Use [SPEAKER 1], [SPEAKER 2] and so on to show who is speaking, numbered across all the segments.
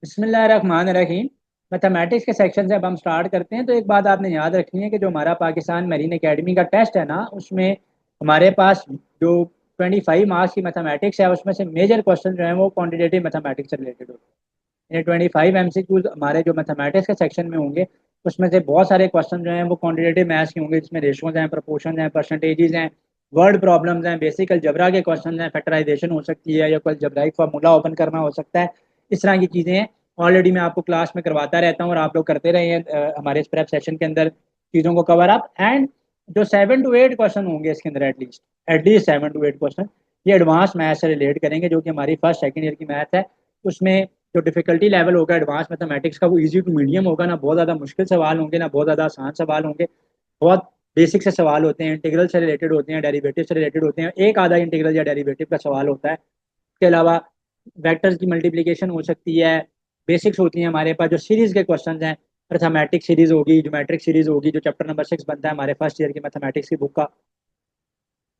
[SPEAKER 1] बिस्मिल्लाहिर्रहमानिर्रहीम। मैथमेटिक्स के सेक्शन से अब हम स्टार्ट करते हैं। तो एक बात आपने याद रखनी है कि जो हमारा पाकिस्तान मरीन एकेडमी का टेस्ट है ना, उसमें हमारे पास जो 25 मार्क्स की मैथमेटिक्स है उसमें से मेजर क्वेश्चन जो है वो क्वान्टिटेटिव मैथमेटिक्स से रिलेटेड होते हैं। यानी 25 MCQs हमारे जो मैथमेटिक्स के सेक्शन में होंगे उसमें से बहुत सारे क्वेश्चन जो हैं वो क्वान्टिटेटिव मैथ्स के होंगे, जिसमें रेशोज हैं, प्रोपोर्शन हैं, परसेंटेजेस हैं, वर्ड प्रॉब्लम्स हैं, बेसिक अलजबरा के क्वेश्चन हैं, फैक्टराइजेशन हो सकती है या कोई अलजबराइक फार्मूला ओपन करना हो सकता है। इस तरह की चीज़ें हैं। ऑलरेडी मैं आपको क्लास में करवाता रहता हूँ और आप लोग करते रहे हैं हमारे इस प्रेप सेशन के अंदर चीज़ों को कवर अप। एंड जो 7 to 8 क्वेश्चन होंगे इसके अंदर एटलीस्ट 7 to 8 क्वेश्चन ये एडवांस मैथ से रिलेट करेंगे, जो कि हमारी फर्स्ट सेकंड ईयर की मैथ है। उसमें जो डिफिकल्टी लेवल होगा एडवांस मैथमेटिक्स का वो इजी टू मीडियम होगा। ना बहुत ज़्यादा मुश्किल सवाल होंगे ना बहुत ज़्यादा आसान सवाल होंगे। बहुत बेसिक से सवाल होते हैं, इंटीग्रल से रिलेटेड होते हैं, डेरिवेटिव से रिलेटेड होते हैं, एक आधा इंटीग्रल या डेरिवेटिव का सवाल होता है। इसके अलावा वेक्टर्स की मल्टीप्लिकेशन हो सकती है। बेसिक्स होती हैं हमारे पास। जो सीरीज के क्वेश्चन हैं, अर्थमेटिक सीरीज होगी, ज्योमेट्रिक सीरीज होगी, जो चैप्टर नंबर 6 बनता है हमारे फर्स्ट ईयर की मैथमेटिक्स की बुक का,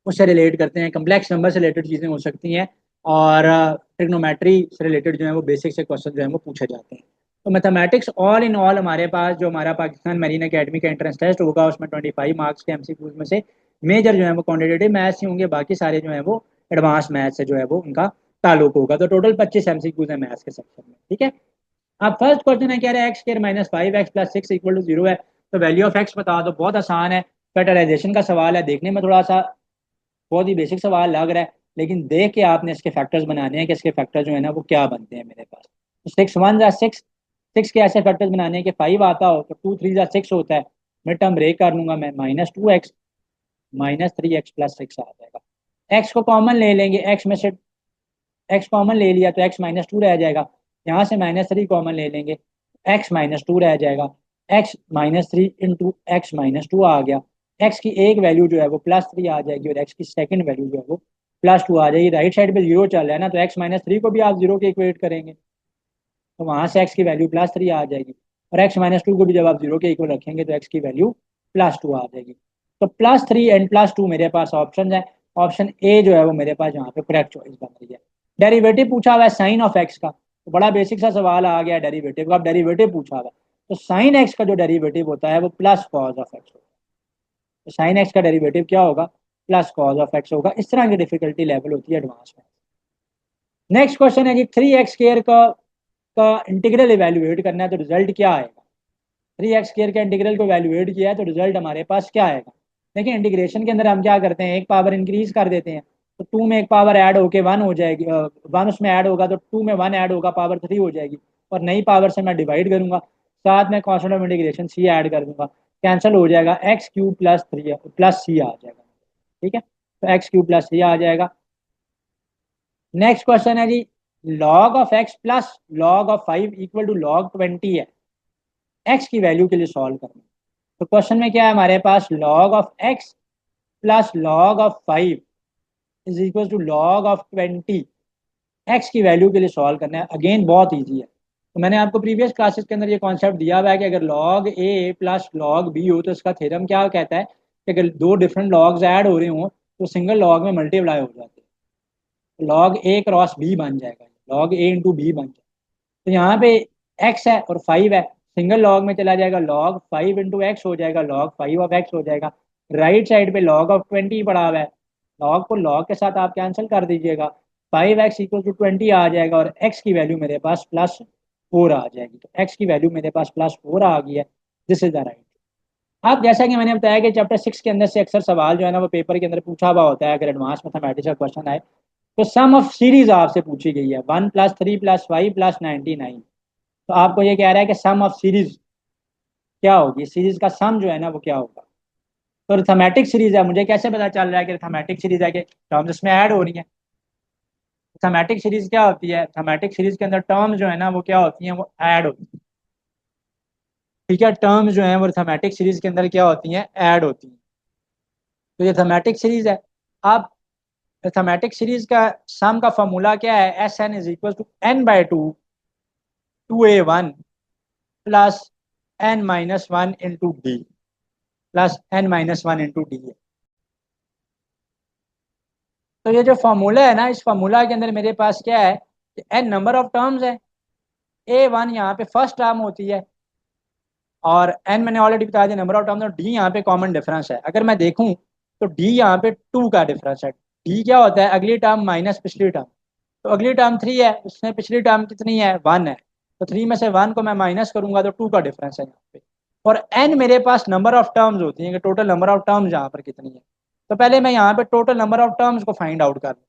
[SPEAKER 1] उससे रिलेट करते हैं। कम्प्लेक्स नंबर से रिलेटेड चीज़ें हो सकती हैं और ट्रिग्नोमेट्री से रिलेटेड जो है वो बेसिक से क्वेश्चन जो है वो पूछे जाते हैं। तो मैथमेटिक्स ऑल इन ऑल हमारे पास जो हमारा पाकिस्तान मरीन एकेडमी का एंट्रेंस टेस्ट होगा उसमें 25 मार्क्स के एमसीक्यूज में से मेजर जो है वो क्वान्टिटेटिव मैथ्स ही होंगे, बाकी सारे जो है वो एडवांस मैथ्स से जो है वो उनका ताल्लुक होगा। तो टोटल 25 एमसीक्यूज है मैथ्स के सेक्शन में, ठीक है। अब फर्स्ट क्वेश्चन है, कह रहे हैं x square minus 5x + 6 equal to 0 है। तो वैल्यू ऑफ एक्स बता दो। बहुत आसान है, फैक्टराइजेशन का सवाल है। देखने में थोड़ा सा बहुत ही बेसिक सवाल लग रहा है, लेकिन देख के आपने इसके फैक्टर्स बनाने हैं कि इसके फैक्टर जो है ना वो क्या बनते हैं मेरे पास। तो 6 1 जा 6, 6 के ऐसे फैक्टर्स बनाने हैं कि 5 आता हो तो 2 3 जा 6 होता है। मैं टर्म ब्रेक कर लूंगा, मैं -2x -3x + 6 आ जाएगा। एक्स को कॉमन ले लेंगे, एक्स में से एक्स कॉमन ले लिया तो एक्स -2 रह जाएगा। यहाँ से -3 कॉमन ले लेंगे, एक्स -2 रह जाएगा। एक्स -3 इंटू एक्स -2 आ गया। एक्स की एक वैल्यू जो है वो +3 आ जाएगी और एक्स की सेकंड वैल्यू जो है वो +2 आ जाएगी। राइट साइड पे जीरो चल रहा है ना, तो एक्स -3 को भी आप जीरो के इक्वेट करेंगे तो वहां से एक्स की वैल्यू +3 आ जाएगी। और एक्स -2 को भी जब आप जीरो के इक्वल रखेंगे तो एक्स की वैल्यू +2 आ जाएगी। तो +3 एंड +2 मेरे पास ऑप्शन है। ऑप्शन ए जो है वो मेरे पास यहाँ पे करेक्ट चॉइस बन रही है। डेरिवेटिव पूछा हुआ है साइन ऑफ एक्स का, तो बड़ा बेसिक सा सवाल आ गया डेरिवेटिव का। अब डेरिवेटिव पूछा हुआ है तो साइन एक्स का जो डेरिवेटिव होता है वो प्लस कॉज ऑफ एक्स होता है। तो साइन एक्स का डेरिवेटिव क्या होगा? प्लस कॉज ऑफ एक्स होगा। इस तरह की डिफिकल्टी लेवल होती है एडवांस में। नेक्स्ट क्वेश्चन है जी, 3x² का इंटीग्रल इवेल्युएट करना है तो रिजल्ट क्या आएगा? 3x² का इंटीग्रल को इवेल्युएट किया है तो रिजल्ट हमारे पास क्या आएगा? देखिए इंटीग्रेशन के अंदर हम क्या करते हैं, एक पावर इंक्रीज कर देते हैं तो टू में एक पावर ऐड होके वन हो जाएगी। वन उसमें ऐड होगा तो टू में वन ऐड होगा, पावर 3 हो जाएगी। और नई पावर से मैं डिवाइड करूंगा, साथ में constant of integration C add कर दूंगा, कैंसिल हो जाएगा। x³ +3 + c आ जाएगा, ठीक है। तो x³ +3 आ जाएगा। नेक्स्ट क्वेश्चन है जी, log of x plus log of 5 equal to log 20 है। x की वैल्यू के लिए सॉल्व करना है। तो क्वेश्चन में क्या है हमारे पास, log of x plus log of 5 is equal to log of 20। x की वैल्यू के लिए सॉल्व करना है। अगेन बहुत इजी है। तो मैंने आपको प्रीवियस क्लासेस के अंदर ये कॉन्सेप्ट दिया हुआ है कि अगर log a plus log b हो तो इसका थ्योरम क्या कहता है कि अगर दो डिफरेंट लॉग्स ऐड हो रहे हो तो सिंगल लॉग में मल्टीप्लाई हो जाते हैं। log a क्रॉस b बन जाएगा, log a इंटू बी बन जाएगा। तो यहाँ पे x है और 5 है, सिंगल लॉग में चला जाएगा, log 5 इंटू एक्स हो जाएगा, log 5 ऑफ x हो जाएगा। राइट साइड पे log of 20 पड़ा हुआ है, log को log के साथ आप कैंसिल कर दीजिएगा। 5x = 20 आ जाएगा और x की वैल्यू मेरे पास +4 आ जाएगी। तो x की वैल्यू मेरे पास +4 आ गई है। This is the right. अब जैसा कि मैंने बताया कि चैप्टर 6 के अंदर से अक्सर सवाल जो है ना वो पेपर के अंदर पूछा हुआ होता है। अगर एडवांस मैथमेटिक्स का क्वेश्चन आए तो सम ऑफ सीरीज आपसे पूछी गई है, 1 + 3 + 5 + 99। तो आपको ये कह रहा है कि सम ऑफ सीरीज क्या होगी, सीरीज का सम जो है ना वो क्या होगा। तो अरिथमेटिक सीरीज है, मुझे कैसे पता चल रहा है कि अरिथमेटिक सीरीज है कि टर्म्स इसमें ऐड हो रही है। अरिथमेटिक सीरीज क्या होती है, अरिथमेटिक सीरीज के अंदर टर्म्स जो है ना वो क्या होती हैं, वो ऐड होती है, ठीक है। टर्म्स जो है वो अरिथमेटिक सीरीज के अंदर क्या होती हैं, ऐड होती हैं। तो ये अरिथमेटिक सीरीज है। अब अरिथमेटिक सीरीज का सम का फॉर्मूला क्या है, SN = n/2 2a1 plus n-1 × d plus n-1 × d है। तो ये जो फॉर्मूला है ना, इस फॉर्मूला के अंदर मेरे पास क्या है कि n नंबर ऑफ टर्म्स है A1 यहाँ पे फर्स्ट टर्म होती है, और n मैंने ऑलरेडी बता दिया नंबर ऑफ टर्म्स, और d यहाँ पे कॉमन डिफरेंस है। अगर मैं देखूं तो d यहाँ पे 2 का डिफरेंस है। d क्या होता है, अगली टर्म माइनस पिछली टर्म। तो अगली टर्म 3 है, उसमें पिछली टर्म कितनी है, 1 है। तो 3 में से 1 को मैं माइनस करूंगा तो 2 का डिफरेंस है यहाँ पे। और n मेरे पास नंबर ऑफ टर्म्स होती हैं कि टोटल नंबर ऑफ टर्म्स यहाँ पर कितनी है। तो पहले मैं यहाँ पे टोटल नंबर ऑफ टर्म्स को फाइंड आउट कर लूँ।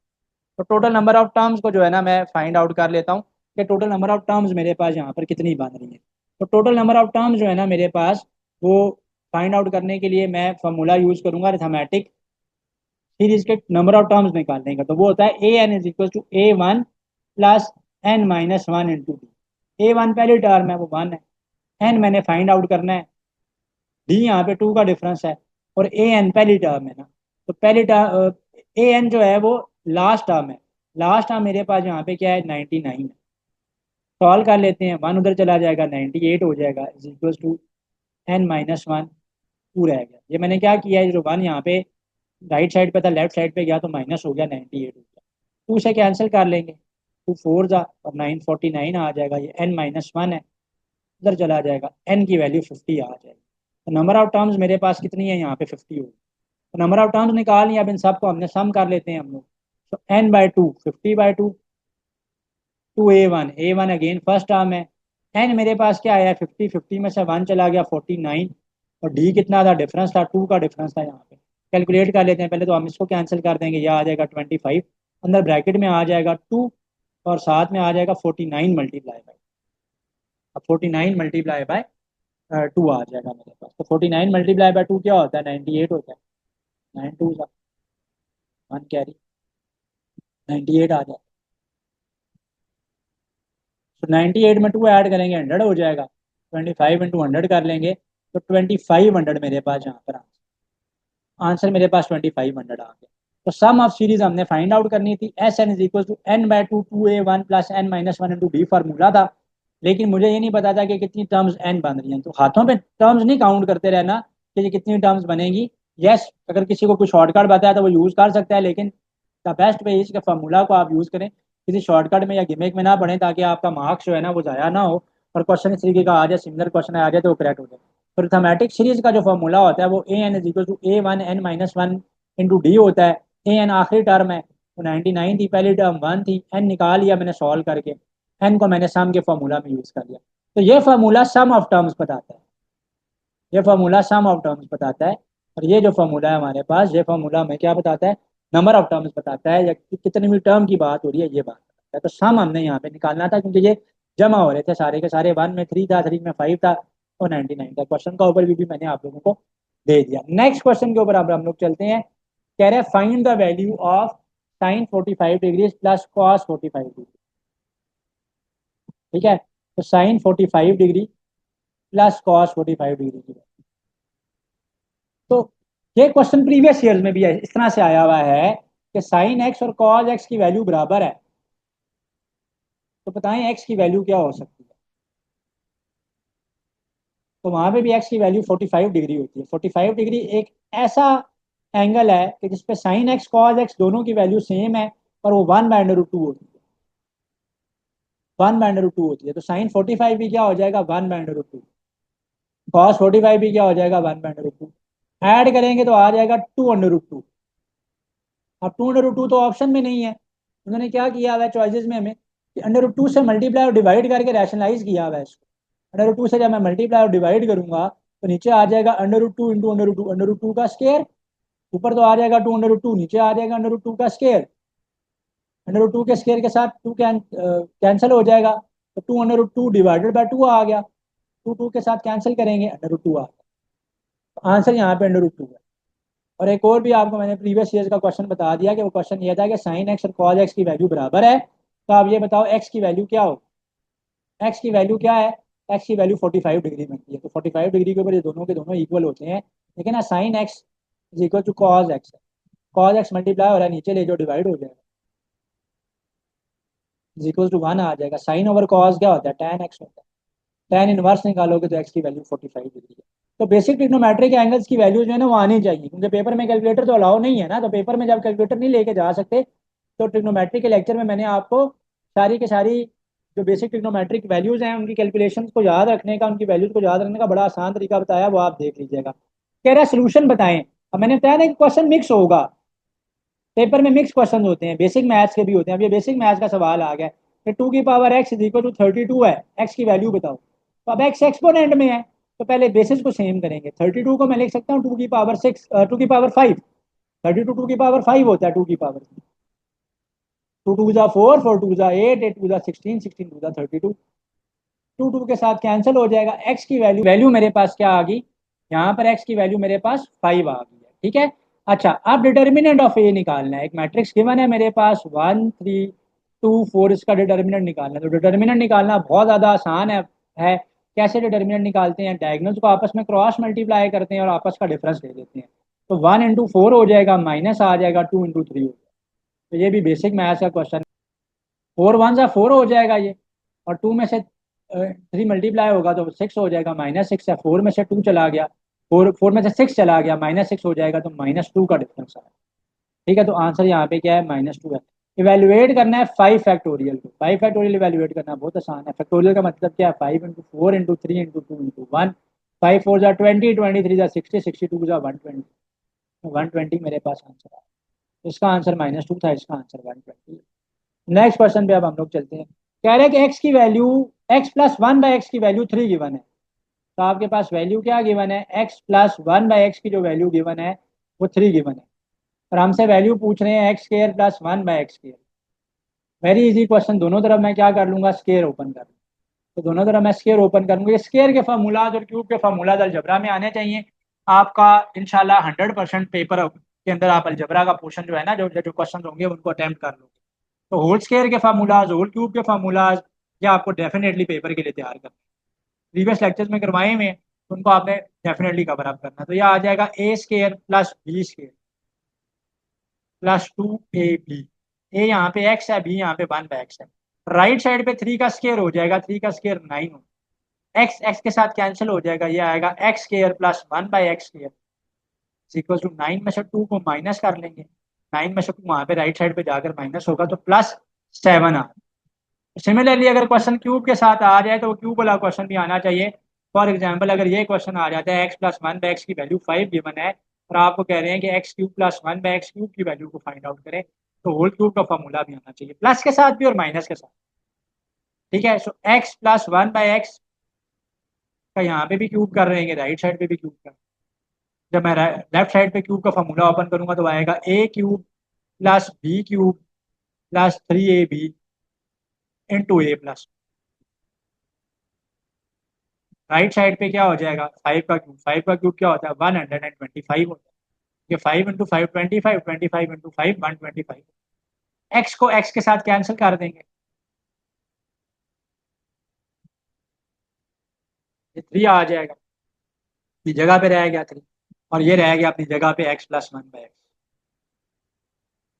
[SPEAKER 1] तो टोटल नंबर ऑफ टर्म्स को जो है ना मैं फाइंड आउट कर लेता हूँ कि टोटल नंबर ऑफ टर्म्स मेरे पास यहाँ पर कितनी बन रही है। तो टोटल नंबर ऑफ टर्म्स जो है ना मेरे पास, वो फाइंड आउट करने के लिए मैं फार्मूला यूज करूंगा अरिथमेटिक सीरीज के नंबर ऑफ टर्म्स निकालने का। तो वो होता है a n is equal to A1 plus n minus one into d. A1 पहली टर्म है वो 1 है, n मैंने फाइंड आउट करना है, d यहाँ पे 2 का डिफरेंस है, और an पहली टर्म है ना। तो पहली टर्म an जो है वो लास्ट टर्म है। लास्ट टर्म मेरे पास यहाँ पे क्या है, 99 है। सॉल्व कर लेते हैं, 1 उधर चला जाएगा, 98 हो जाएगा, is equal to n minus one, 2 रह गया। ये मैंने क्या किया है, जो 1 यहाँ पे राइट साइड पे था लेफ्ट साइड पे गया तो माइनस हो गया, 98 हो गया। 2 से कैंसिल कर लेंगे, 2 4 जा और 949 आ जाएगा। ये n माइनस वन है, उधर चला जाएगा, n की वैल्यू 50 आ जाएगी। तो नंबर ऑफ टर्म्स मेरे पास कितनी है, यहाँ पे 50 होगी। तो नंबर ऑफ टर्म्स निकाल लिया, अब इन सबको हमने सम कर लेते हैं हम लोग। तो n/2 50/2 2a1 again first term है। n मेरे पास क्या आया, 50, 50 में से 1 चला गया, 49। और d कितना था, डिफरेंस था, 2 का डिफरेंस था यहाँ पे। कैलकुलेट कर लेते हैं, पहले तो हम इसको कैंसिल कर देंगे, यह आ जाएगा 25, अंदर ब्रैकेट में आ जाएगा 2, और साथ में आ जाएगा 49 मल्टीप्लाई बाई। अब 49 मल्टीप्लाई बाय 2 आ जाएगा मेरे पास। तो 49 मल्टीप्लाई बाय 2 क्या होता है, 98 होता है। 9 2 1 कैरी, 98 आ जाएगा। तो 98 में 2 ऐड करेंगे 100 हो जाएगा, 25 इंटू 100 कर लेंगे तो 2500 मेरे पास यहाँ पर आंसर मेरे पास 2500 आ गया। तो सम ऑफ सीरीज हमने फाइंड आउट करनी थी, S n is equal to n/2 2a1 plus n minus one into d formula था। लेकिन मुझे ये नहीं पता था कि कितनी टर्म्स n बन रही हैं। तो हाथों पे टर्म्स नहीं काउंट करते रहना कि ये कितनी टर्म्स बनेगी। यस, अगर किसी को कोई शॉर्टकट बताया तो वो यूज़ कर सकता है, लेकिन द बेस्ट वे इसके फार्मूला को आप यूज़ करें, किसी शॉर्टकट में या गिमिक में ना पढ़ें, ताकि आपका मार्क्स जो है ना वो ज़ाया ना हो, और क्वेश्चन इस तरीके का आ जाए, सिमिलर क्वेश्चन आ जाए तो करेक्ट हो जाए। तो अरिथमेटिक सीरीज का जो फॉर्मूला होता है वो an is equal to A1 n minus one into d होता है। an आखिरी टर्म है, तो 99 थी, पहली टर्म 1 थी, n निकाल लिया मैंने सॉल्व करके, n को मैंने सम के फॉर्मूला में यूज कर लिया। तो ये फार्मूला सम ऑफ टर्म्स बताता है, ये फार्मूला सम ऑफ टर्म्स बताता है। और ये जो फार्मूला है हमारे पास, ये फार्मूला हमें क्या बताता है, नंबर ऑफ टर्म्स बताता है, या कितनी भी टर्म की बात हो रही है ये बात बताता है। तो सम हमने यहाँ पे निकालना था, क्योंकि ये जमा हो रहे थे सारे के सारे, 1 में 3 था, 3 में 5 था, और 99 था। क्वेश्चन का ओवरव्यू भी मैंने आप लोगों को दे दिया। नेक्स्ट क्वेश्चन के ऊपर अब हम लोग चलते हैं। कह रहे हैं find the value of sine 45 degree plus cos 45 degree. ठीक है, तो sine 45 degree plus cos 45 degree की। तो ये क्वेश्चन प्रीवियस ईयर्स में भी इस तरह से आया हुआ है कि साइन एक्स और कॉस एक्स की वैल्यू बराबर है। तो बताएं एक्स की वैल्यू क्या हो सकती है। तो वहां पे भी एक्स की वैल्यू 45 डिग्री होती है। 45 डिग्री एक ऐसा एंगल है कि जिसपे साइन एक्स कॉस एक्स दोनों की वैल्यू सेम है, और वो 1/√2 होती है। 1/√2 होती है, तो साइन 45 भी क्या हो जाएगा, 1/√2। कॉस 45 भी क्या हो जाएगा, 1/√2। ऐड करेंगे तो आ जाएगा 2/√2। अब 2/√2 तो ऑप्शन में नहीं है, उन्होंने क्या किया हुआ है चॉइसेस में हमें, कि √2 से मल्टीप्लाई और डिवाइड करके रैशनलाइज किया हुआ है इसको। √2 से जब मैं मल्टीप्लाई और डिवाइड करूंगा तो नीचे आ जाएगा √2 इंटू √2, √2 का स्केयर। ऊपर तो आ जाएगा 2/√2, नीचे आ जाएगा √2 का स्केयर। √2 के स्केयर के साथ 2 कैंसिल हो जाएगा, तो 2/√2 डिवाइडेड बाय 2 आ गया। 2 के साथ कैंसिल करेंगे, √2 आ गया। आंसर यहाँ पे √2 है। और एक और भी आपको मैंने प्रीवियस ईयर का क्वेश्चन बता दिया, कि वो क्वेश्चन ये था कि साइन एक्स और कॉस एक्स की वैल्यू बराबर है। तो आप ये बताओ एक्स की वैल्यू क्या हो, एक्स की वैल्यू क्या है, एक्स की वैल्यू 45 डिग्री बनती है। तो 45 डिग्री के ऊपर ये दोनों के दोनों इक्वल होते हैं, लेकिन ना sine x is equal to cos x है। कॉस एक्स मल्टीप्लाई हो रहा है, नीचे ले जो डिवाइड हो जाएगा, इज इक्वल टू 1 आ जाएगा। साइन ओवर कॉस क्या होता है, tan एक्स होता है। tan इनवर्स निकालोगे तो एक्स की वैल्यू 45 डिग्री है। तो बेसिक ट्रिग्नोमेट्रिक एंगल्स की वैल्यू जो है ना वो आनी चाहिए, क्योंकि पेपर में कैलकुलेटर तो अलाउ नहीं है ना। तो पेपर में जब कैलकुलेटर नहीं लेके जा सकते, तो ट्रिग्नोमेट्रिक के लेक्चर में मैंने आपको सारी की सारी जो बेसिक ट्रिग्नोमेट्रिक वैल्यूज हैं उनकी कैलकुलेशन को याद रखने का, उनकी वैल्यूज को याद रखने का बड़ा आसान तरीका बताया, वो आप देख लीजिएगा। कह रहा है सोल्यूशन बताएं। अब मैंने बताया ना कि क्वेश्चन मिक्स होगा, पेपर में मिक्स क्वेश्चन होते हैं, बेसिक मैथ्स के भी होते हैं। अब ये बेसिक मैथ्स का सवाल आ गया कि 2 की power x is equal to 32 है, x की वैल्यू बताओ। तो अब x एक्सपोनेंट में है, तो पहले बेसिस को सेम करेंगे। 32 को मैं लिख सकता हूँ 2 की पावर 6, 2 की पावर 5। 32 2 की पावर 5 होता है, 2 की पावर। 2 2 जा 4, 4 2 जा 8, 8 2 जा 16, 16 2 जा 32। 2 2 के साथ कैंसिल हो जाएगा। x की वैल्यू वैल्यू मेरे पास क्या आ गई, यहाँ पर x की वैल्यू मेरे पास 5 आ गई है। ठीक है। अच्छा, अब डिटर्मिनेंट ऑफ ए निकालना है। एक मैट्रिक्स गिवन है मेरे पास 1 3 2 4, इसका डिटर्मिनेंट निकालना है। तो डिटर्मिनेंट निकालना बहुत ज़्यादा आसान है। कैसे डिटर्मिनेंट निकालते हैं, डायगोनल्स को आपस में क्रॉस मल्टीप्लाई करते हैं और आपस का डिफरेंस ले लेते हैं। तो 1 इंटू 4 हो जाएगा, माइनस आ जाएगा, 2 इंटू 3 हो जाएगा। तो ये भी बेसिक मैथ्स का क्वेश्चन। 4 1 जा 4 हो जाएगा ये, और 2 में से 3 मल्टीप्लाई होगा तो 6 हो जाएगा, -6 है। 4 में से 2 चला गया, 4 में से 6 चला गया, -6 हो जाएगा, तो -2 का डिफरेंस आया। ठीक है, तो आंसर यहाँ पे क्या है, -2 है। इवेल्युएट करना है 5 फैक्टोरियल को। 5 फैक्टोरियल इवेल्युएट करना बहुत आसान है। फैक्टोरियल का मतलब क्या है, 5 इंटू 4 इंटू 3 इंटू 2 इंटू 1। 5 4 जा 20, 23 जा 60, 62 जा 120। 120 मेरे पास आंसर है। इसका आंसर -2 था, इसका आंसर 120। नेक्स्ट क्वेश्चन पे अब हम लोग चलते हैं। कह रहे हैं कि एक्स की वैल्यू, x+1/x की वैल्यू 3 गिवन है। तो आपके पास वैल्यू क्या गिवन है, x+1/x की जो वैल्यू गिवन है वो 3 गिवन है। और हमसे वैल्यू पूछ रहे हैं x² + 1/x²। Very easy question. दोनों तरफ मैं क्या कर लूंगा, स्केयर ओपन कर लूंगा। तो दोनों तरफ मैं स्केयर ओपन करूंगा। स्केयर के फार्मूलाज और क्यूब के फार्मूलाज अलजबरा में आने चाहिए। आपका इंशाल्लाह 100% पेपर के अंदर आप अलजबरा का पोर्शन जो है ना, जो जो क्वेश्चन होंगे उनको अटेम्प्ट कर लो। तो होल स्केयर के फार्मूलाज, होल क्यूब के फार्मूलाज, ये आपको डेफिनेटली पेपर के लिए तैयार करना है। प्रीवियस लेक्चर्स में करवाए हुए हैं, तो उनको आपने डेफिनेटली कवर अप करना है। तो यह आ जाएगा a² + b² +2ab। ए यहाँ पे x है, b यहाँ पे 1/x है। राइट साइड पे 3 का स्केयर हो जाएगा, 3 का स्केयर 9 हो। x x के साथ कैंसिल हो जाएगा, ये आएगा x² + 1/x² इक्वल टू 9 में से 2 को माइनस कर लेंगे। 9 में से 2 वहां पे राइट साइड पे जाकर माइनस होगा, तो +7 आ। सिमिलरली अगर क्वेश्चन क्यूब के साथ आ जाए तो वो क्यूब वाला क्वेश्चन भी आना चाहिए। फॉर एग्जाम्पल अगर ये क्वेश्चन आ जाता है x+1/x की वैल्यू 5 गिवन है, और आपको कह रहे हैं कि x³ + 1/x³ की वैल्यू को फाइंड आउट करें, तो होल क्यूब का फॉर्मूला भी आना चाहिए, प्लस के साथ भी और माइनस के साथ। ठीक है, सो x+1/x का यहाँ पे भी क्यूब कर रहे हैं, राइट साइड पे भी क्यूब कर। जब मैं लेफ्ट साइड पे क्यूब का फॉर्मूला ओपन करूंगा तो आएगा a³ + b³ + 3ab × a+। Right side पे क्या हो जाएगा, 5 का क्यूब। 5 का क्यूब क्या होता है, 125 होता है। ये 5 × 5 25, 25 × 5 125। एक्स को एक्स के साथ कैंसिल कर देंगे, ये 3 आ जाएगा, अपनी जगह पे रह गया 3। और ये रह गया अपनी जगह पे x+1/x।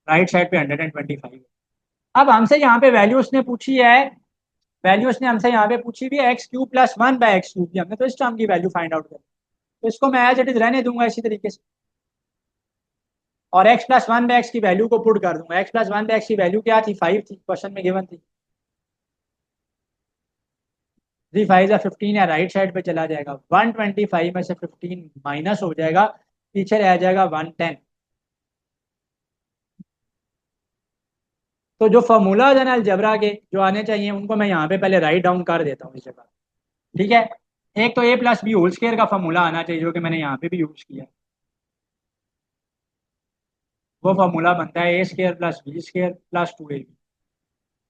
[SPEAKER 1] राइट साइड पे 125। अब हमसे यहाँ पे वैल्यू उसने पूछी है, वैल्यू उसने हमसे यहाँ पे पूछी भी है x³ + 1/x³ की। हमने तो इस टर्म की वैल्यू फाइंड आउट करी, तो इसको मैं एज इट इज रहने दूंगा इसी तरीके से, और x+1/x की वैल्यू को पुट कर दूंगा। x+1/x की वैल्यू क्या थी, 5 थी, क्वेश्चन में गिवन थी। 3 5 या 15 है, राइट साइड पे चला जाएगा। 125 में से 15 माइनस हो जाएगा, पीछे रह जाएगा 110। तो जो फॉर्मूलाज है ना अलजेब्रा के जो आने चाहिए, उनको मैं यहाँ पे पहले राइट डाउन कर देता हूँ इस जगह। ठीक है, एक तो a+b होल स्क्वायर का फॉर्मूला आना चाहिए, जो कि मैंने यहाँ पे भी यूज किया है। वो फॉर्मूला बनता है a² + b² + 2ab।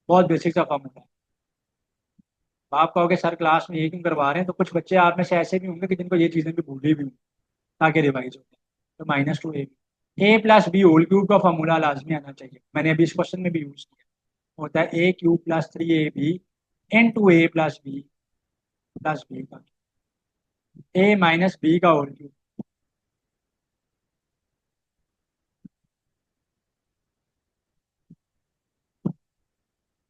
[SPEAKER 1] बहुत बेसिक सा फॉर्मूला है। आप कहोगे सर क्लास में ये क्यों करवा रहे हैं, तो कुछ बच्चे आप में से ऐसे भी होंगे कि जिनको ये चीजें भी भूली भी होंगी, ताकि रिवाइज हो जाए। तो -2ab, a+b होल क्यूब का फॉर्मूला लाजमी आना चाहिए। मैंने अभी इस क्वेश्चन में भी यूज किया, होता है a³ + 3ab × a+b का, a - b का होल क्यूब।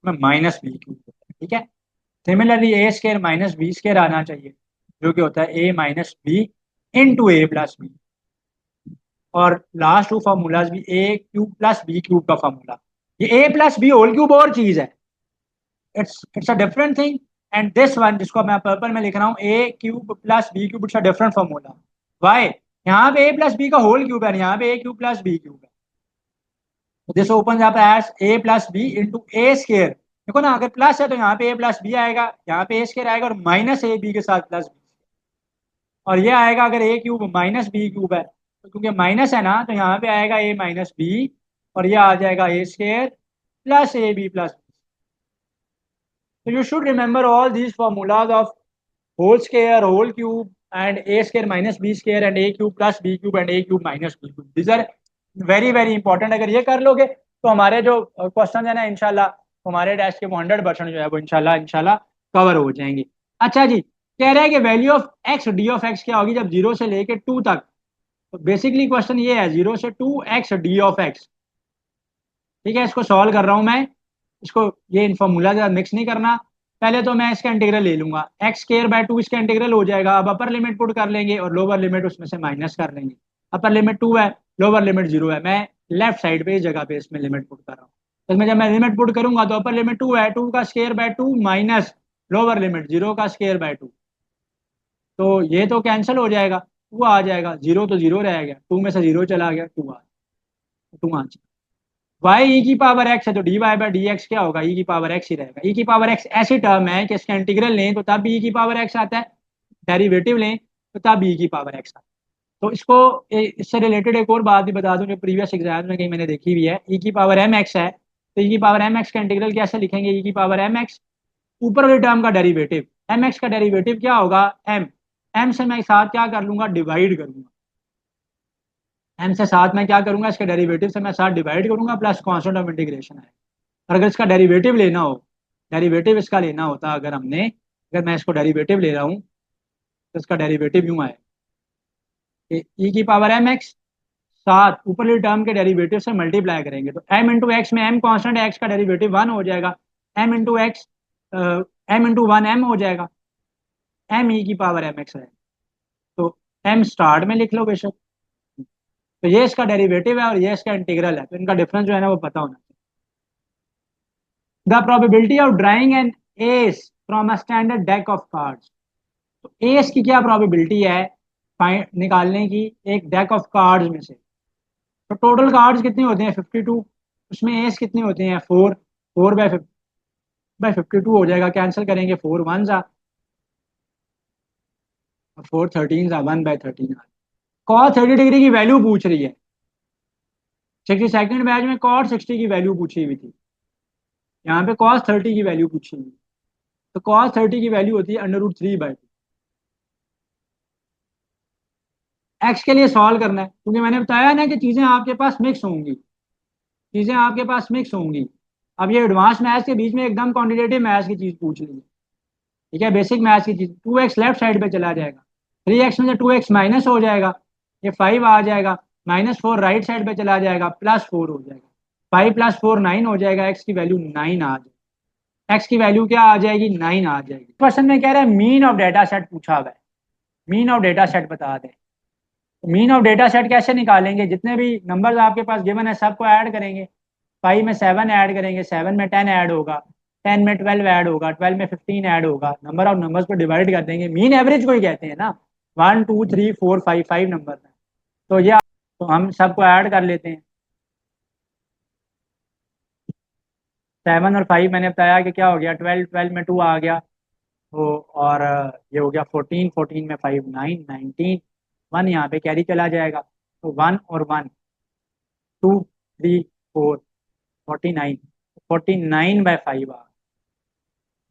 [SPEAKER 1] में -b³ होता है। ठीक है, सिमिलरली a² - b² आना चाहिए, जो कि होता है a - b × a+b। और लास्ट 2 फार्मूलाज भी a³ + b³ का फार्मूला। ये a+b होल क्यूब और चीज है, it's a different thing. And this one जिसको मैं पर्पल में लिख रहा हूँ a cube plus b cube, it's a different formula. Why? यहाँ पे ए प्लस बी का होल क्यूब है, यहाँ पे a cube plus b cube है। This open up as a plus b into a square. देखो ना, अगर प्लस है तो यहाँ पे ए प्लस बी आएगा, यहाँ पे ए स्केयर आएगा, और माइनस ए बी के साथ प्लस बी। और ये आएगा अगर ए क्यूब माइनस बी क्यूब है, तो क्योंकि माइनस है ना, तो यहाँ पे आएगा ए माइनस बी, और ये आ जाएगा a square plus a b plus b. तो you should remember all these formulas of whole square, whole cube, and a square minus b square, and a cube plus b cube, and a cube minus b cube. These are very very important. अगर ये कर लोगे तो हमारे जो question है ना, इंशाल्लाह हमारे टेस्ट के 100% जो है वो इंशाल्लाह इंशाल्लाह कवर हो जाएंगे। अच्छा जी, कह रहा है कि value of x D of x क्या होगी जब 0 से लेके 2 तक। तो बेसिकली क्वेश्चन ये है, 0 से 2 एक्स डी ऑफ एक्स। ठीक है, इसको सॉल्व कर रहा हूं मैं। इसको ये फॉर्मूला ज़्यादा मिक्स नहीं करना। पहले तो मैं इसका इंटीग्रल ले लूंगा, एक्स स्केयर बाय 2 इसका इंटीग्रल हो जाएगा। अब अपर लिमिट पुट कर लेंगे और लोअर लिमिट उसमें से माइनस कर लेंगे। अपर लिमिट 2 है, लोअर लिमिट 0 है। मैं लेफ्ट साइड पे इस जगह पे इसमें लिमिट पुट कर रहा हूँ। तो इसमें जब मैं लिमिट पुट करूंगा तो अपर लिमिट 2 है, 2 का square by 2 minus lower limit 0 का स्केयर बाय 2। तो ये तो कैंसिल हो जाएगा, 2 आ जाएगा, 0 तो 0 रह गया, 2 में से 0 चला गया, 2 आ वाई ई की पावर एक्स है तो d y by d x क्या होगा, ई की पावर एक्स ही रहेगा। ई की पावर एक्स ऐसी टर्म है कि इसका इंटीग्रल लें तो तब भी ई की पावर एक्स आता है, डेरिवेटिव लें तो तब ई की पावर एक्स आता है। तो इसको इससे रिलेटेड एक और बात भी बता दूं जो प्रीवियस एग्जाम में कहीं मैंने देखी हुई है। ई की पावर एम एक्स है, तो ई की पावर एम एक्स का इंटीग्रल कैसे लिखेंगे, ई की पावर एम एक्स ऊपर वाली टर्म का डेरिवेटिव, एम एक्स का डेरिवेटिव क्या होगा, एम। एम से मैं साथ क्या कर लूंगा, डिवाइड करूंगा। एम से साथ मैं क्या करूंगा, इसके डेरिवेटिव से मैं साथ डिवाइड करूंगा, प्लस कांस्टेंट ऑफ इंटीग्रेशन है। और अगर इसका डेरिवेटिव लेना हो, डेरिवेटिव इसका लेना होता अगर हमने, अगर मैं इसको डेरिवेटिव ले रहा हूँ तो इसका डेरिवेटिव यूं आए कि ई की पावर एम एक्स साथ ऊपरली टर्म के डेरिवेटिव से मल्टीप्लाई करेंगे तो एम इंटू एक्स में एम कांस्टेंट है, एक्स का डेरिवेटिव 1 हो जाएगा। M into x, m into one m हो जाएगा, एम ई की पावर एम एक्स है। तो एम स्टार्ट में लिख लो बेशक। तो ये इसका डेरिवेटिव है और ये इसका इंटीग्रल है, तो इनका डिफरेंस जो है ना वो पता होना चाहिए। The probability of drawing an ace from a standard deck of cards. तो एस की क्या प्रोबेबिलिटी है निकालने की एक डेक ऑफ कार्ड्स में से। तो टोटल कार्ड्स कितने होते हैं, 52। उसमें एस कितने होते हैं, 4। 4/52 हो जाएगा, कैंसिल करेंगे, 4 वन सा, 4 13 सा, 1/13। कॉस 30 डिग्री की वैल्यू पूछ रही है। 62nd बैच में कॉस 60 की वैल्यू पूछी हुई थी, यहाँ पे कॉस 30 की वैल्यू पूछी हुई। तो कॉस 30 की वैल्यू होती है √3/2। एक्स के लिए सॉल्व करना है, क्योंकि मैंने बताया ना कि चीज़ें आपके पास मिक्स होंगी, चीज़ें आपके पास मिक्स होंगी। अब ये एडवांस मैथ्स के बीच में एकदम क्वांटिटेटिव मैथ्स की चीज़ पूछ ली है। ठीक है, बेसिक मैथ्स की चीज़, 2x लेफ्ट साइड पे चला जाएगा, 3x में से 2x माइनस हो जाएगा, ये 5 आ जाएगा, -4 राइट साइड पे चला जाएगा, +4 हो जाएगा, 5 + 4 9 हो जाएगा, एक्स की वैल्यू 9 आ जाएगी। एक्स की वैल्यू क्या आ जाएगी, 9 आ जाएगी। क्वेश्चन में कह रहा है मीन ऑफ डेटा सेट पूछा हुआ है, मीन ऑफ डेटा सेट बता दें। मीन ऑफ डेटा सेट कैसे निकालेंगे, जितने भी नंबर्स आपके पास गिवन है सबको ऐड करेंगे। 5 में 7 ऐड करेंगे, 7 में 10 ऐड होगा, 10 में 12 ऐड होगा, 12 में 15 ऐड होगा, नंबर ऑफ नंबर्स को डिवाइड कर देंगे। मीन एवरेज को ही कहते हैं ना, 1 2 3 4 5 5 नंबर है। तो ये तो हम सबको ऐड कर लेते हैं। 7 और 5 मैंने बताया कि क्या हो गया, 12, 12 में 2 आ गया, तो और ये हो गया 14, 14 में 5 9, 19, 1 यहाँ पे कैरी चला जाएगा, तो 1 और 1, 2 3 4, 49, 49/5 आ,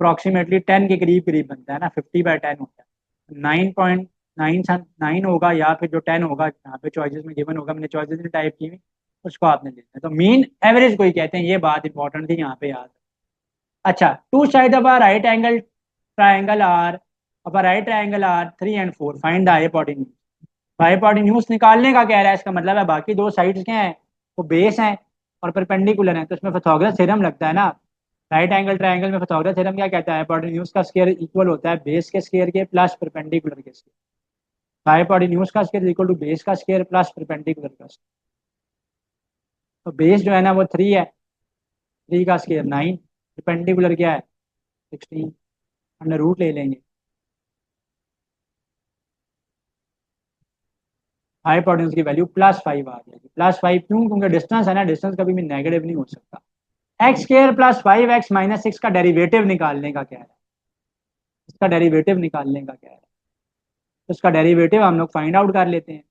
[SPEAKER 1] अप्रोक्सीमेटली 10 के करीब करीब बनता है ना, 50/10 होता है। 9.9 होगा, या फिर जो 10 होगा यहाँ पे चॉइसेस में गिवन होगा, मैंने चॉइसेस नहीं टाइप की हुई, उसको आपने लेना है। तो मीन एवरेज को ही कहते हैं, ये बात इंपॉर्टेंट थी यहाँ पे याद। अच्छा, two side of a right angle triangle are, अब right triangle are 3 and 4, find the hypotenuse. Hypotenuse निकालने का कह रहा है, इसका मतलब है बाकी दो साइड्स क्या है, वो बेस हैं और परपेंडिकुलर हैं, तो इसमें पाइथागोरस थ्योरम लगता है ना। राइट एंगल ट्राइंगल में पाइथागोरस थ्योरम क्या कहता है, हाइपोटेन्यूज का स्क्वायर इक्वल होता है बेस के स्क्वायर के प्लस परपेंडिकुलर के स्क्वायर। हाइपोटेन्यूज का स्क्वायर इक्वल टू बेस का स्क्वायर प्लस परपेंडिकुलर का स्क्वायर। तो बेस जो है ना वो 3 है, 3 का स्क्वायर 9, परपेंडिकुलर क्या है 16 अंडर रूट ले लेंगे। हाइपोटेन्यूज की वैल्यू +5 आ जाएगी। +5 क्यों? क्योंकि डिस्टेंस है ना, डिस्टेंस कभी भी नेगेटिव नहीं हो सकता। x² + 5x - 6 का डेरिवेटिव निकालने का क्या है, इसका डेरिवेटिव निकालने का क्या है, तो इसका डेरिवेटिव हम लोग फाइंड आउट कर लेते हैं।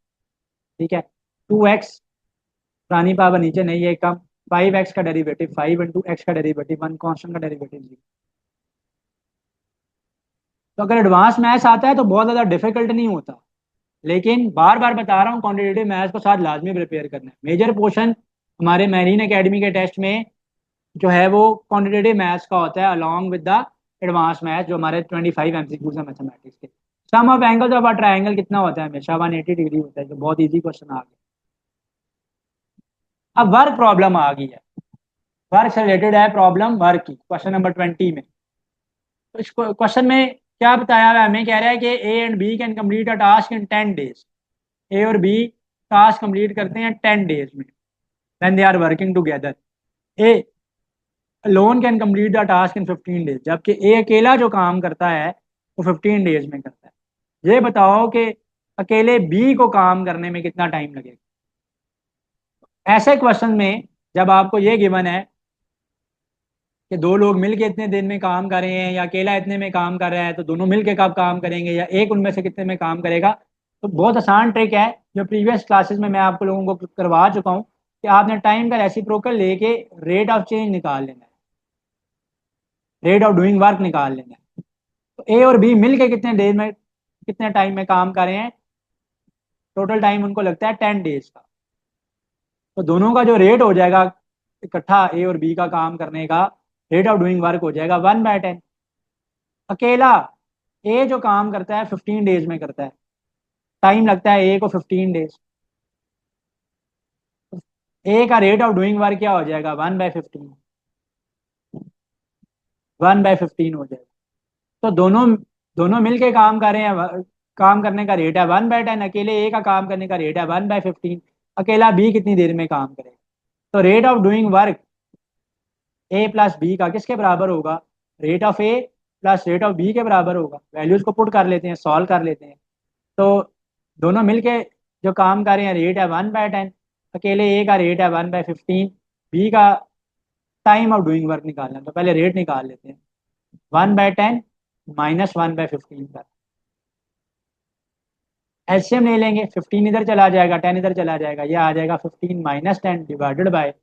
[SPEAKER 1] ठीक है, 2x, पुरानी पावर नीचे नहीं है, कम। 5x का डेरिवेटिव 5 इंटू एक्स का डेरिवेटिव 1, कॉन्स्टेंट का डेरिवेटिव 0। तो अगर एडवांस मैथ्स आता है तो बहुत ज़्यादा डिफिकल्ट नहीं होता, लेकिन बार बार बता रहा हूँ क्वान्टिटेटिव मैथ्स को साथ लाजमी प्रिपेयर करना है। मेजर पोर्शन हमारे मेरीन एकेडमी के टेस्ट में जो है वो क्वान्टिटेटिव मैथ्स का होता है, along with the advance maths, जो हमारे 25 एमसीक्यूज है मैथमेटिक्स के। Sum of angles of a triangle कितना होता है? हमेशा 180 डिग्री होता है, जो बहुत ईजी क्वेश्चन आ गया। अब वर्क प्रॉब्लम आ गई है, वर्क से रिलेटेड है प्रॉब्लम, वर्क की, क्वेश्चन नंबर 20 में। तो इस क्वेश्चन में क्या बताया हुआ है? हमें कह रहा है कि a and b can complete a task in 10 days. A और बी टास्क कंप्लीट करते हैं 10 डेज में, when they are working together. A alone can complete the task in 15 days, जबकि ए अकेला जो काम करता है वो 15 डेज में करता है। ये बताओ कि अकेले बी को काम करने में कितना टाइम लगेगा। ऐसे क्वेश्चन में जब आपको ये गिवन है कि दो लोग मिलके इतने दिन में काम कर रहे हैं या अकेला इतने में काम कर रहा है, तो दोनों मिलके कब काम करेंगे या एक उनमें से कितने में काम करेगा। तो बहुत आसान ट्रिक है जो प्रीवियस क्लासेस में मैं आपको लोगों को करवा चुका हूँ, कि आपने टाइम का रेसिप्रोकल लेके रेट ऑफ चेंज निकाल लेना है, रेट ऑफ डूइंग वर्क निकाल लेना है। तो ए और बी मिलके कितने डेज में, कितने टाइम में काम कर रहे हैं, टोटल टाइम उनको लगता है 10 डेज का। तो दोनों का जो रेट हो जाएगा इकट्ठा ए और बी का काम करने का, रेट ऑफ डूइंग वर्क हो जाएगा 1/10। अकेला ए जो काम करता है 15 डेज में करता है, टाइम लगता है ए को 15 डेज। ए का रेट ऑफ डूइंग वर्क क्या हो जाएगा? 1/15, 1/15 हो जाएगा। तो दोनों दोनों मिलके काम कर रहे हैं, काम करने का रेट है 1/10। अकेले ए का काम करने का रेट है 1/15। अकेला बी कितनी देर में काम करेगा? तो rate of doing work A plus B का किसके बराबर होगा? Rate of A plus rate of B के बराबर होगा। वैल्यूज को पुट कर लेते हैं, सॉल्व कर लेते हैं। तो दोनों मिलके जो काम कर रहे हैं रेट है 1/10। अकेले ए का रेट है 1/15। बी का टाइम ऑफ डूइंग वर्क निकालना है, तो पहले रेट निकाल लेते हैं। 1/10 माइनस 1/15 का एलसीएम ले लेंगे। 15 इधर चला जाएगा, 10 इधर चला जाएगा, ये आ जाएगा 15 माइनस 10 डिवाइडेड बाय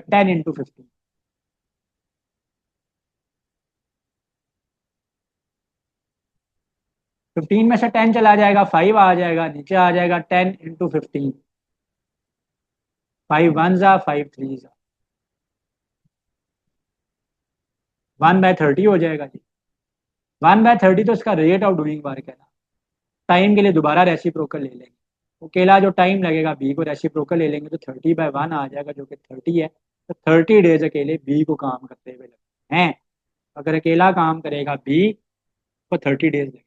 [SPEAKER 1] 10 इंटू 15। 15 में से 10 चला जाएगा, 5 आ जाएगा, नीचे आ जाएगा 10 इंटू 15। 5 वन जा, 5 थ्री जा, 1/30 हो जाएगा जी। 1/30 तो इसका रेट ऑफ डूइंग वर्क है ना। टाइम के लिए दोबारा रेसिप्रोकल ले लेंगे, अकेला जो टाइम लगेगा बी को रेसिप्रोकल ले लेंगे, तो 30/1 आ जाएगा, जो कि 30 है। तो 30 डेज अकेले बी को काम करते हुए लगते हैं। अगर अकेला काम करेगा बी तो 30 डेज लगेगा।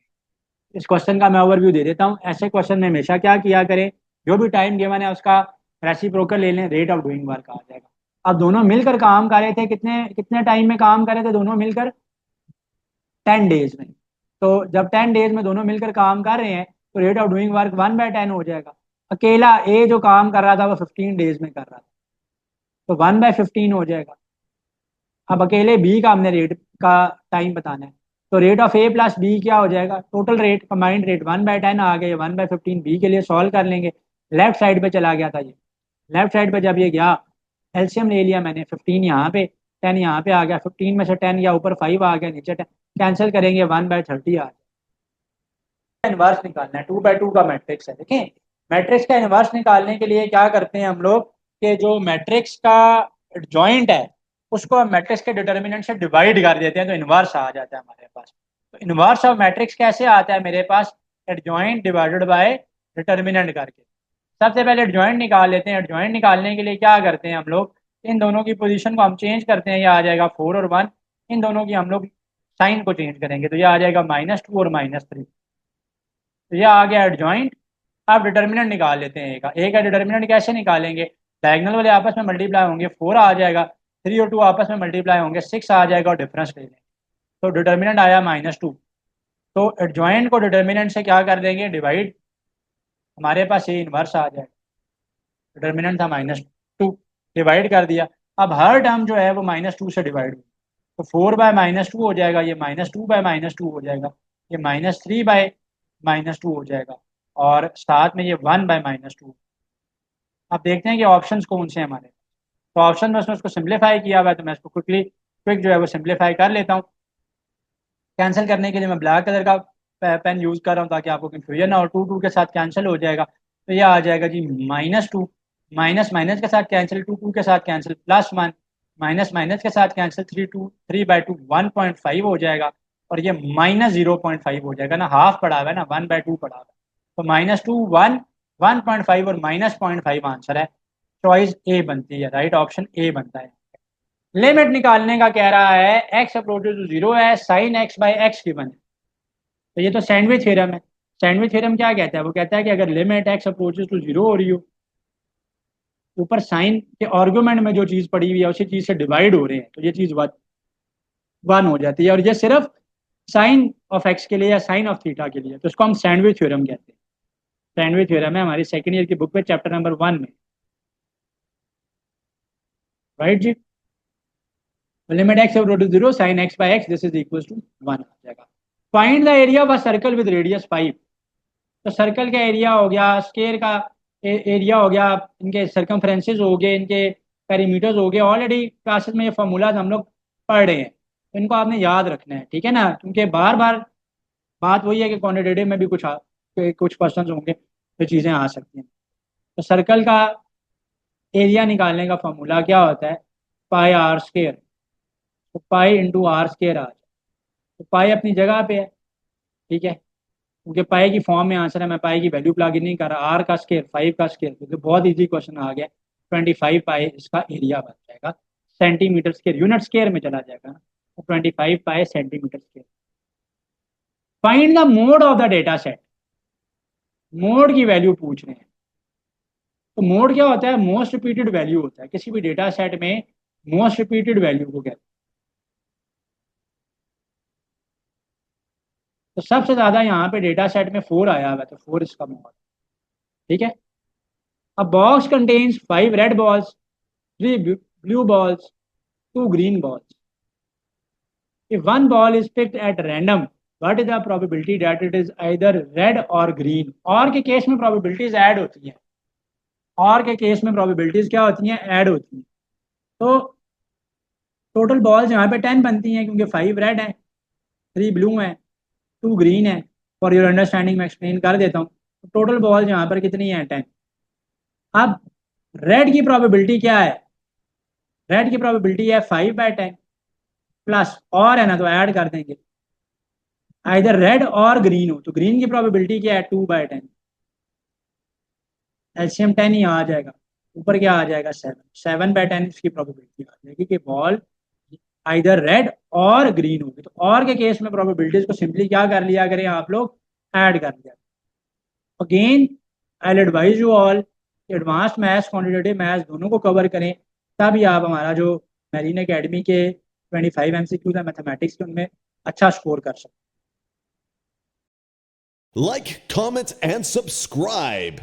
[SPEAKER 1] इस क्वेश्चन का मैं ओवरव्यू दे देता हूँ। ऐसे क्वेश्चन में हमेशा क्या किया करें, जो भी टाइम गिवन है उसका रेसिप्रोकल ले लें, रेट ऑफ डूइंग वर्क आ जाएगा। अब दोनों मिलकर काम कर रहे थे, कितने कितने टाइम में काम कर रहे थे दोनों मिलकर? 10 डेज में। तो जब 10 डेज में दोनों मिलकर काम कर रहे हैं तो रेट ऑफ डूइंग वर्क 1/10 हो जाएगा। अकेला ए जो काम कर रहा था वो 15 डेज में कर रहा था, तो 1/15 हो जाएगा। अब अकेले बी का हमने रेट का टाइम बताना है, तो rate of A plus B क्या हो जाएगा? टोटल रेट, कंबाइंड रेट 1/10 आ गया, 1/15 बी के लिए सॉल्व कर लेंगे। लेफ्ट साइड पे चला गया था ये, लेफ्ट साइड पे जब ये गया, एलसीएम ले लिया मैंने। 15 यहाँ पे, 10 यहाँ पे आ गया। 15 में से 10 या ऊपर 5 आ गया, नीचे 10 कैंसिल करेंगे, 1/30 आ गया। इनवर्स निकालना है, 2/2 का मैट्रिक्स है। देखें, मैट्रिक्स का इनवर्स निकालने के लिए क्या करते हैं हम लोग, कि जो मैट्रिक्स का जॉइंट है उसको हम मैट्रिक्स के डिटर्मिनेंट से डिवाइड कर देते हैं, तो इनवर्स आ जाता है हमारे पास। तो इनवर्स ऑफ मैट्रिक्स कैसे आता है मेरे पास? एडजॉइंट डिवाइडेड बाय डिटर्मिनेंट करके। सबसे पहले एडजॉइंट निकाल लेते हैं। एडजॉइंट निकालने के लिए क्या करते हैं हम लोग, इन दोनों की पोजीशन को हम चेंज करते हैं। ये आ जाएगा 4 और 1, इन दोनों की हम लोग साइन को चेंज करेंगे, तो ये आ जाएगा -2 और -3। तो ये आ गया एडजॉइंट। अब डिटर्मिनेंट निकाल लेते हैं। ए का डिटर्मिनेंट कैसे निकालेंगे? डायगोनल वाले आपस में मल्टीप्लाई होंगे, 4 आ जाएगा। 3 और 2 आपस में मल्टीप्लाई होंगे, 6 आ जाएगा, और डिफरेंस ले लेंगे। तो डिटर्मिनेंट आया -2। तो एडजॉइंट को डिटर्मिनेंट से क्या कर देंगे, डिवाइड, हमारे पास ये इन्वर्स आ जाए, डिटर्मिनेंट था -2, डिवाइड कर दिया। अब हर टर्म जो है वो -2 से डिवाइड हुई, तो 4/-2 हो जाएगा, ये -2/-2 हो जाएगा, ये -3/-2 हो जाएगा, और साथ में ये 1/-2। अब देखते हैं कि ऑप्शंस कौन से हैं हमारे। तो ऑप्शन में उसको सिंप्लीफाई किया हुआ है, तो मैं इसको क्विक जो है वो सिंप्लीफाई कर लेता हूँ। कैंसिल करने के लिए मैं ब्लैक कलर का पेन यूज़ कर रहा हूँ ताकि आपको कंफ्यूजन ना हो। 2 के साथ कैंसिल हो जाएगा, तो ये आ जाएगा जी -2, माइनस माइनस के साथ कैंसिल, 2 के साथ कैंसिल, +1, माइनस माइनस के साथ कैंसिल, 3/2 1.5 हो जाएगा, और ये -0.5 हो जाएगा ना, हाफ पड़ा हुआ है ना, 1/2 पड़ा हुआ है, तो -2 1 1.5 और -0.5 आंसर है। चॉइस ए बनती है, राइट ऑप्शन ए बनता है। लिमिट निकालने का कह रहा है, एक्स अप्रोचेस टू जीरो है, sine x by x given है, तो ये तो सैंडविच थ्योरम है। सैंडविच थ्योरम क्या कहता है, वो कहता है कि अगर limit x approaches to zero हो रही हो, ऊपर साइन के आर्गुमेंट में जो चीज पड़ी हुई है उसी चीज से डिवाइड हो रहे हैं, तो ये चीज 1 हो जाती है, और ये सिर्फ साइन ऑफ एक्स के लिए या साइन ऑफ थीटा के लिए, तो इसको हम सैंडविच थ्योरम कहते हैं। सैंडविच थ्योरम है हमारी सेकंड ईयर की बुक में, चैप्टर नंबर 1 में, राइट जी। Limit x approaches to zero, sine x by x, this is equal to 1 आ जाएगा। Find the area of a circle with radius 5। तो सर्कल का एरिया हो गया, स्केयर का एरिया हो गया, इनके सरकमफ्रेंसेस हो गए, इनके पेरीमीटर्स हो गए, ऑलरेडी क्लासेस में ये फार्मूलाज हम लोग पढ़ रहे हैं, तो इनको आपने याद रखना है, ठीक है ना, क्योंकि बार बार बात वही है कि क्वान्टिटेटिव में भी कुछ क्वेश्चंस होंगे तो चीज़ें आ सकती हैं। तो सर्कल का एरिया निकालने का फार्मूला क्या होता है, पाई आर स्केयर, तो पाई इंटू आर स्केयर आ जाए, तो पाई अपनी जगह पे है, ठीक है, क्योंकि पाई की फॉर्म में आंसर है, मैं पाई की वैल्यू प्लग इन नहीं कर रहा, आर का स्केयर 5 का स्केयर, क्योंकि बहुत इजी क्वेश्चन आ गया, 25 पाई इसका एरिया बन जाएगा, सेंटीमीटर स्केयर यूनिट स्केयर में चला जाएगा ना, तो 25 पाई centimetre square. Find the mode of the data set, mode की वैल्यू पूछ रहे हैं। तो मोड क्या होता है, मोस्ट रिपीटेड वैल्यू होता है किसी भी डेटा सेट में, मोस्ट रिपीटेड वैल्यू को कहते हैं। तो सबसे ज्यादा यहाँ पे डेटा सेट में 4 आया हुआ है, तो 4 इसका मोड, ठीक है। A box contains 5 red balls, 3 blue balls, 2 green balls. If one ball is picked at random, what is the probability that it is either red or green? और के केस में probabilities ऐड होती हैं, और के case में probabilities क्या होती हैं, ऐड होती हैं। तो टोटल बॉल्स यहाँ पे 10 बनती हैं, क्योंकि 5 रेड हैं, 3 ब्लू हैं, 2 ग्रीन है। फॉर योर अंडरस्टैंडिंग मैं एक्सप्लेन कर देता हूँ। टोटल बॉल्स यहाँ पर कितनी है, 10। अब रेड की प्रोबेबिलिटी क्या है, रेड की प्रोबेबिलिटी है 5/10, प्लस और है ना, तो ऐड कर देंगे, इधर रेड और ग्रीन हो, तो ग्रीन की प्रोबेबिलिटी क्या है, 2/10, एलसीएम 10 ही आ जाएगा, ऊपर क्या आ जाएगा, 7/10 इसकी प्रोबेबिलिटी आ जाएगी कि बॉल इधर रेड और ग्रीन होगी। तो और के केस में प्रोबेबिलिटीज को सिंपली क्या कर लिया करें आप लोग, ऐड कर लिया। Again I will advise you all, advance maths quantitative maths दोनों को कवर करें, तभी आप हमारा जो मेरीन एकेडमी के 25 MCQ है मैथमेटिक्स के, उनमें अच्छा स्कोर कर सकते।
[SPEAKER 2] Like, comment, and subscribe.